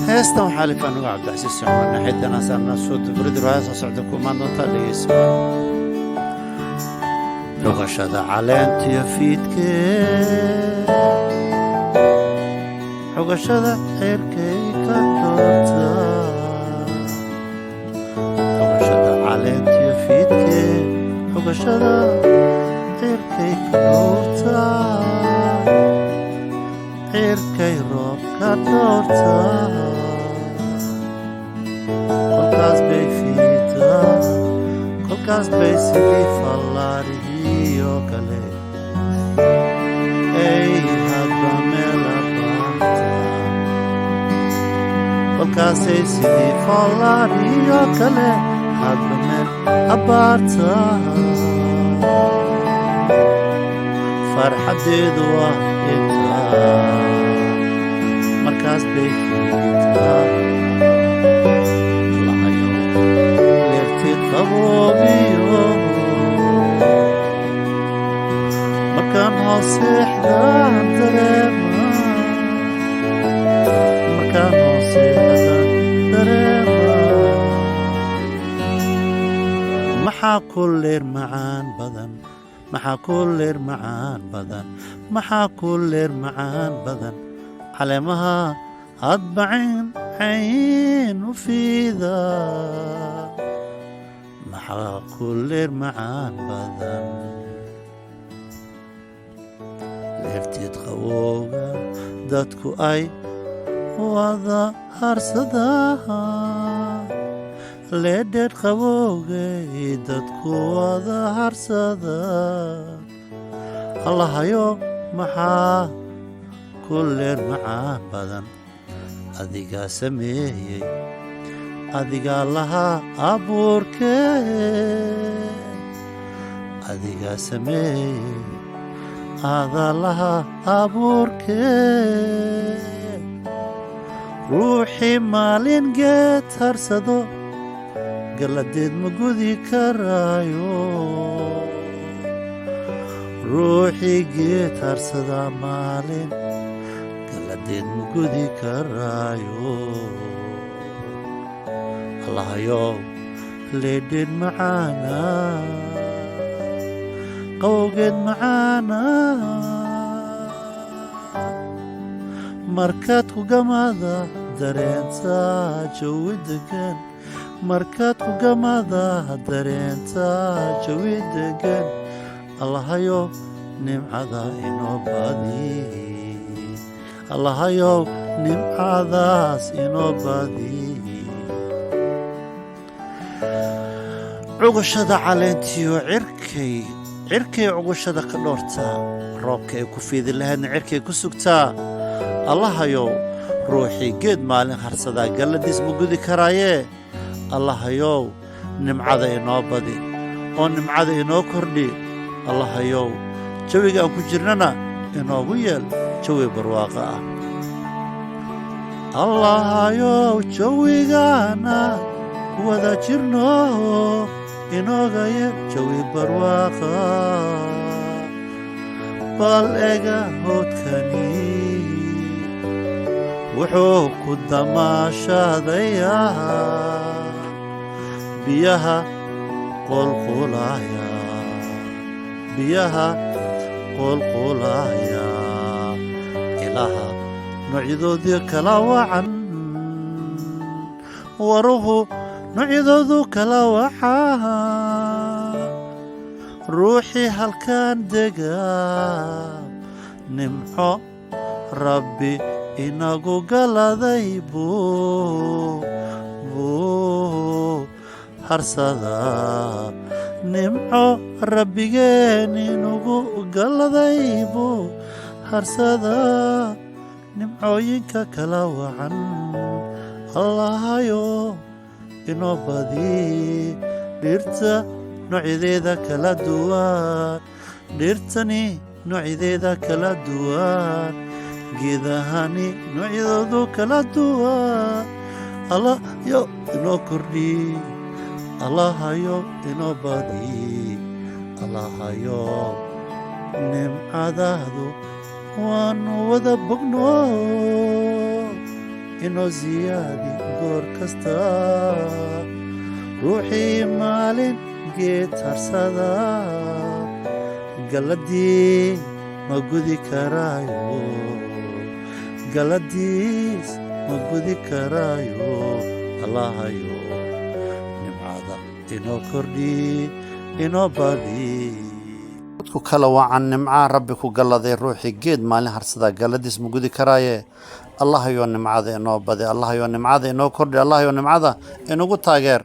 heestan waxaa lifaa nuga cabdicasiis cumar naxidana saarna soo dibrid raasa socda kumaan doonta dhegeysa rogashada caleentiyo fiidkee rogashada cirkay ka doorta rogashada caleentiyo fiidkee rogashada cirkay ka doorta cirkay roob ka doorta kolkaas bay fiitaa kolkaas bay sidii fallaarihii kale ay hadba meel abaarta kolkaasay sidii fallaarihii kale hadba meel abaarta farxadeedu waa intaa markaas bay fiitaa lahayo leertid qaboobiyo markaan hooseexdaan dareema markaan hooseexdaan dareema maxaa ku leer macaan badan maxaa ku leer macaan badan maxaa ku leer macaan badan caleemaha hadbacin cayn u fiida maxaa ku leer macaan badan leertiid qabowga dadku ay wada harsadaan leedheed qabowgay dadku wada harsadaan allahayo maxaa ku leer macaan badan adigaa sameeyey adigaa lahaa abuurkee adigaa sameeyey adaa lahaa abuurkee ruuxii maalin geed harsado galladeed ma gudi karaayo ruuxii geed harsadaa maalin galladeed ma gudi karaayo allahayow leedheed macaana qowgeed macaana markaad ku gamada dareentaa jawi degan markaad ku gamada dareentaa jawi degan allahayow nimcada inoo badi allahayow nimcadaas inoo badi cugashada caleentiyo cirkay cugashada ka dhoortaa roobka ay ku fiidi lahaydna cirkay ku sugtaa allahayow ruuxii geed maalin harsadaa galladiis ma gudi karaayee allahayow nimcada inoo badi oo nimcada inoo kordhi allahayow jawiga aan ku jirnana inoogu yeel jawi barwaaqa ah allahayow jawigaana ku wada jirno inooga yeel jawi barwaaqa bal ega hoodkani wuxuu ku damaashadayaa biyaha qulqulaya biyaha qulqulaya ilaha noocyadoodii kala wacan waruhu noocyadoodu kala wacan ruuxii halkaan degaa nimco rabbi inagu galaday buu harsadaa nimco rabbigeen inugu galaday buu harsadaa nimcooyinka kala wacan allahayo inoo badi dhirta noocyadeeda kala duwan dhirtani noocyadeeda kala duwan geedahani noocyadoodu kala duwan allahayo inoo kordhi allahayo inoo badi allahayo nimcadaadu waanu wada bogno inoo siyaadi goor kasta ruuxii maalin geed harsada galladii ma gudi karaayo galladiis ma gudi karaayo allahayo nimcada inoo kordhi inoo badi dadku kala wacan nimcaa rabbi ku galladay ruuxii geed maalin harsada galladiis ma gudi karaaye allahayo nimcada inoo badi allahayo nimcada inoo kordhi allahayo nimcada inugu taageer